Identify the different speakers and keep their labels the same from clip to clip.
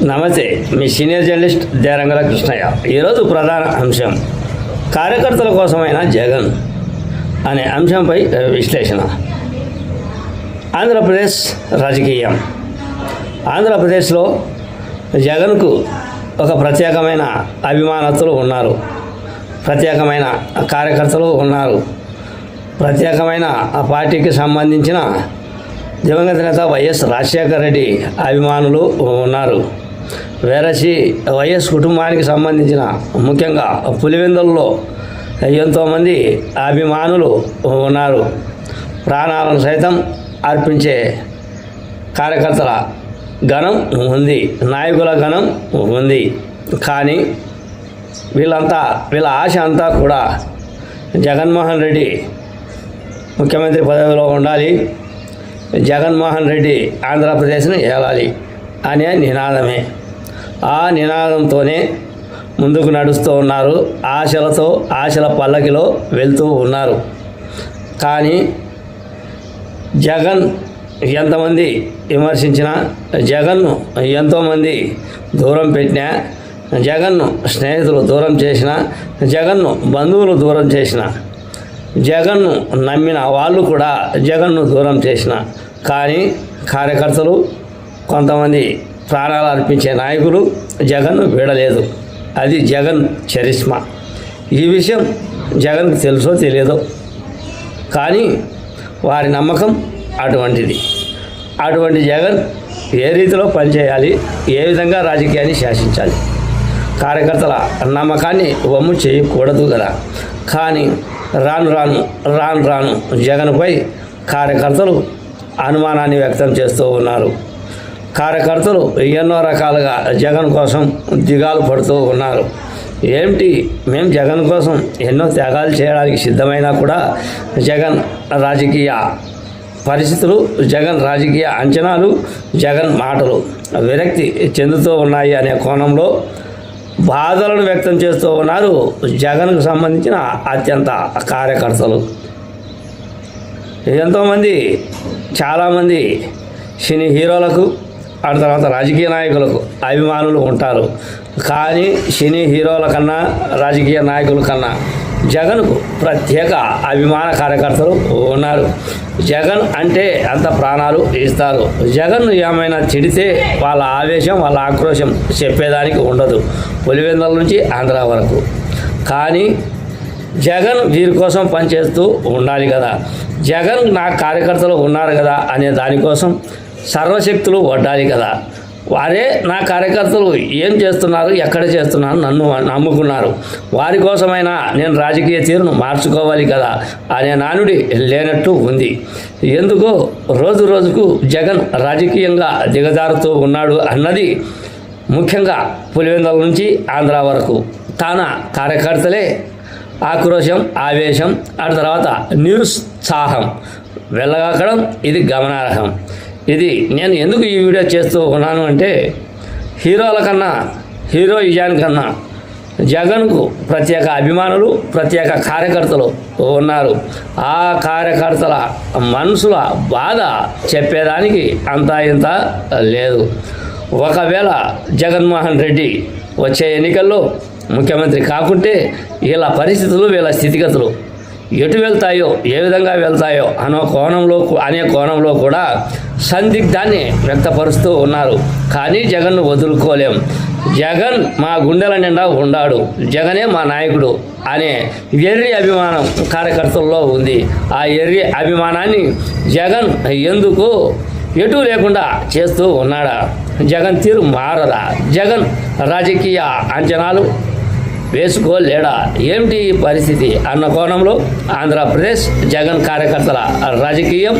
Speaker 1: నమస్తే, మీ senior journalist దేరంగల Krishnaiah. ఈరోజు ప్రధాన అంశం కార్యకర్తల కోసమైన జగన్ అనే అంశంపై విశ్లేషణ. ఆంధ్రప్రదేశ్ రాజకీయం. ఆంధ్రప్రదేశ్లో జగన్కు ఒక ప్రత్యేకమైన అభిమానస్తులు ఉన్నారు, ప్రత్యేకమైన కార్యకర్తలు ఉన్నారు, ప్రత్యేకమైన ఆ పార్టీకి సంబంధించిన దివంగత నేత వైఎస్ రాజశేఖర రెడ్డి అభిమానులు ఉన్నారు. వేరసి వైఎస్ కుటుంబానికి సంబంధించిన ముఖ్యంగా పులివెందులలో ఎంతోమంది అభిమానులు ఉన్నారు. ప్రాణాలను సైతం అర్పించే కార్యకర్తల గణం ఉంది, నాయకుల గణం ఉంది. కానీ వీళ్ళ ఆశ అంతా కూడా జగన్మోహన్ రెడ్డి ముఖ్యమంత్రి పదవిలో ఉండాలి, జగన్మోహన్ రెడ్డి ఆంధ్రప్రదేశ్ని ఏలాలి అనే నినాదమే. ఆ నినాదంతోనే ముందుకు నడుస్తూ ఉన్నారు, ఆశల పల్లకిలో వెళ్తూ ఉన్నారు. కానీ జగన్ ఎంతమంది విమర్శించినా, జగన్ను ఎంతోమంది దూరం పెట్టినా, జగన్ను స్నేహితులు దూరం చేసినా, జగన్ను బంధువులు దూరం చేసిన, జగన్ను నమ్మిన వాళ్ళు కూడా జగన్ను దూరం చేసిన, కానీ కార్యకర్తలు కొంతమంది ప్రాణాలు అర్పించే నాయకులు జగన్ను వీడలేదు. అది జగన్ చరిష్మా. ఈ విషయం జగన్కు తెలుసో తెలియదో, కానీ వారి నమ్మకం అటువంటిది. అటువంటి జగన్ ఏ రీతిలో పనిచేయాలి, ఏ విధంగా రాజకీయాన్ని శాసించాలి, కార్యకర్తల నమ్మకాన్ని వమ్ము చేయకూడదు కదా. కానీ రాను రాను జగన్పై కార్యకర్తలు అనుమానాన్ని వ్యక్తం చేస్తూ ఉన్నారు. కార్యకర్తలు ఎన్నో రకాలుగా జగన్ కోసం దిగాలు పడుతూ ఉన్నారు. ఏమిటి, మేము జగన్ కోసం ఎన్నో త్యాగాలు చేయడానికి సిద్ధమైనా కూడా జగన్ రాజకీయ పరిస్థితులు, జగన్ రాజకీయ అంచనాలు, జగన్ మాటలు విరక్తి చెందుతూ ఉన్నాయి అనే కోణంలో బాధలను వ్యక్తం చేస్తూ ఉన్నారు జగన్కు సంబంధించిన అత్యంత కార్యకర్తలు. ఎంతోమంది, చాలామంది సినీ హీరోలకు, ఆ తర్వాత రాజకీయ నాయకులకు అభిమానులు ఉంటారు. కానీ సినీ హీరోల కన్నా, రాజకీయ నాయకుల కన్నా జగన్కు ప్రత్యేక అభిమాన కార్యకర్తలు ఉన్నారు. జగన్ అంటే అంత ప్రాణాలు ఇస్తారు. జగన్ ఏమైనా తిడితే వాళ్ళ ఆవేశం, వాళ్ళ ఆక్రోశం చెప్పేదానికి ఉండదు, పులివెందుల నుంచి ఆంధ్ర వరకు. కానీ జగన్ వీరి కోసం పనిచేస్తూ ఉండాలి కదా, జగన్ నా కార్యకర్తలు ఉన్నారు కదా అనే దానికోసం సర్వశక్తులు వడ్డాలి కదా. వారే నా కార్యకర్తలు ఏం చేస్తున్నారు, ఎక్కడ చేస్తున్నారు, నన్ను నమ్ముకున్నారు, వారి కోసమైనా నేను రాజకీయ తీరును మార్చుకోవాలి కదా అనే నానుడి లేనట్టు ఉంది. ఎందుకో రోజు రోజుకు జగన్ రాజకీయంగా దిగజారుతూ ఉన్నాడు అన్నది ముఖ్యంగా పులివెందుల నుంచి ఆంధ్ర వరకు తన కార్యకర్తలే ఆక్రోశం, ఆవేశం, ఆ తర్వాత నిరుత్సాహం వెళ్ళగక్కడం ఇది గమనార్హం. ఇది నేను ఎందుకు ఈ వీడియో చేస్తూ ఉన్నాను అంటే, హీరోల కన్నా, హీరోయిజాన్ కన్నా జగన్కు ప్రత్యేక అభిమానులు, ప్రత్యేక కార్యకర్తలు ఉన్నారు. ఆ కార్యకర్తల మనసుల బాధ చెప్పేదానికి అంతా ఇంత లేదు. ఒకవేళ జగన్మోహన్ రెడ్డి వచ్చే ఎన్నికల్లో ముఖ్యమంత్రి కాకుంటే వీళ్ళ పరిస్థితులు, వీళ్ళ స్థితిగతులు ఎటు వెళ్తాయో, ఏ విధంగా వెళ్తాయో అనే కోణంలో కూడా సందిగ్ధాన్ని వ్యక్తపరుస్తూ ఉన్నారు. కానీ జగన్ను వదులుకోలేం, జగన్ మా గుండెల నిండా ఉన్నాడు, జగనే మా నాయకుడు అనే ఎర్రి అభిమానం కార్యకర్తల్లో ఉంది. ఆ ఎర్రి అభిమానాన్ని జగన్ ఎందుకు ఎటు లేకుండా చేస్తూ ఉన్నాడా? జగన్ తీరు మారదా? జగన్ రాజకీయ అంచనాలు వేసుకోలేడా? ఏమిటి ఈ పరిస్థితి అన్న కోణంలో ఆంధ్రప్రదేశ్ జగన్ కార్యకర్తల రాజకీయం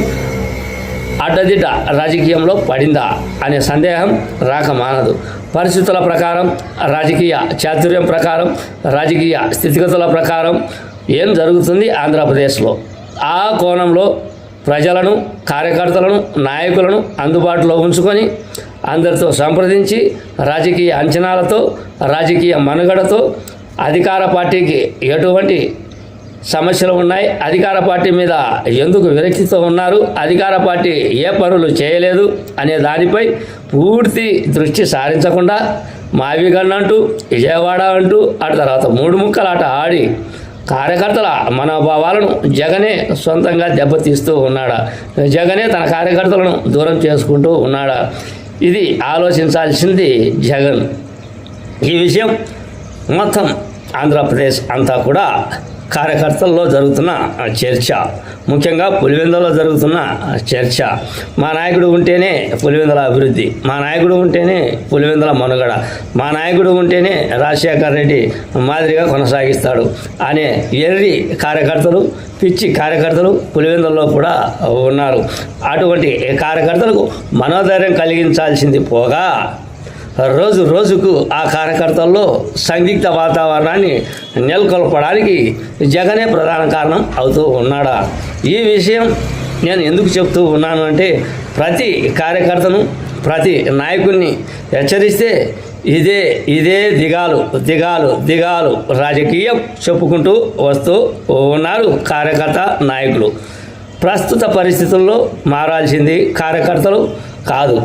Speaker 1: అడ్డదిడ్డ రాజకీయంలో పడిందా అనే సందేహం రాక మానదు. పరిస్థితుల ప్రకారం, రాజకీయ చాతుర్యం ప్రకారం, రాజకీయ స్థితిగతుల ప్రకారం ఏం జరుగుతుంది ఆంధ్రప్రదేశ్లో, ఆ కోణంలో ప్రజలను, కార్యకర్తలను, నాయకులను అందుబాటులో ఉంచుకొని అందరితో సంప్రదించి రాజకీయ అంచనాలతో, రాజకీయ మనుగడతో అధికార పార్టీకి ఎటువంటి సమస్యలు ఉన్నాయి, అధికార పార్టీ మీద ఎందుకు విరక్తితో ఉన్నారు, అధికార పార్టీ ఏ పనులు చేయలేదు అనే దానిపై పూర్తి దృష్టి సారించకుండా మావిగన్ అంటూ విజయవాడ అంటూ ఆ తర్వాత 3 ముక్కలాట ఆడి కార్యకర్తల మనోభావాలను జగనే సొంతంగా దెబ్బతీస్తూ ఉన్నాడా, జగనే తన కార్యకర్తలను దూరం చేసుకుంటూ ఉన్నాడా, ఇది ఆలోచించాల్సింది జగన్. ఈ విషయం మొత్తం ఆంధ్రప్రదేశ్ అంతా కూడా కార్యకర్తల్లో జరుగుతున్న చర్చ, ముఖ్యంగా పులివెందులలో జరుగుతున్న చర్చ. మా నాయకుడు ఉంటేనే పులివెందుల అభివృద్ధి, మా నాయకుడు ఉంటేనే పులివెందుల మనుగడ, మా నాయకుడు ఉంటేనే రాజశేఖర్ రెడ్డి మాదిరిగా కొనసాగిస్తాడు అనే ఎర్రి కార్యకర్తలు, పిచ్చి కార్యకర్తలు పులివెందులలో కూడా ఉన్నారు. అటువంటి కార్యకర్తలకు మనోధైర్యం కలిగించాల్సింది పోగా రోజు రోజుకు ఆ కార్యకర్తల్లో సందిగ్ధ వాతావరణాన్ని నెలకొల్పడానికి జగనే ప్రధాన కారణం అవుతూ ఉన్నాడా. ఈ విషయం నేను ఎందుకు చెప్తూ ఉన్నాను అంటే, ప్రతి కార్యకర్తను, ప్రతి నాయకుడిని హెచ్చరిస్తే ఇదే దిగాలు రాజకీయం చెప్పుకుంటూ వస్తూ ఉన్నారు కార్యకర్త నాయకులు. ప్రస్తుత పరిస్థితుల్లో మారాల్సింది కార్యకర్తలు కాదు,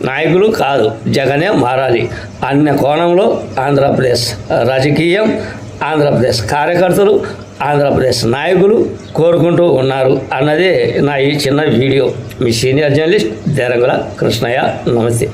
Speaker 1: నాయకులు కాదు, జగనే మారాలి అన్న కోణంలో ఆంధ్రప్రదేశ్ రాజకీయం, ఆంధ్రప్రదేశ్ కార్యకర్తలు, ఆంధ్రప్రదేశ్ నాయకులు కోరుకుంటూ ఉన్నారు అన్నదే నా ఈ చిన్న వీడియో. మీ సీనియర్ జర్నలిస్ట్ దేరంగుల కృష్ణయ్య. నమస్తే.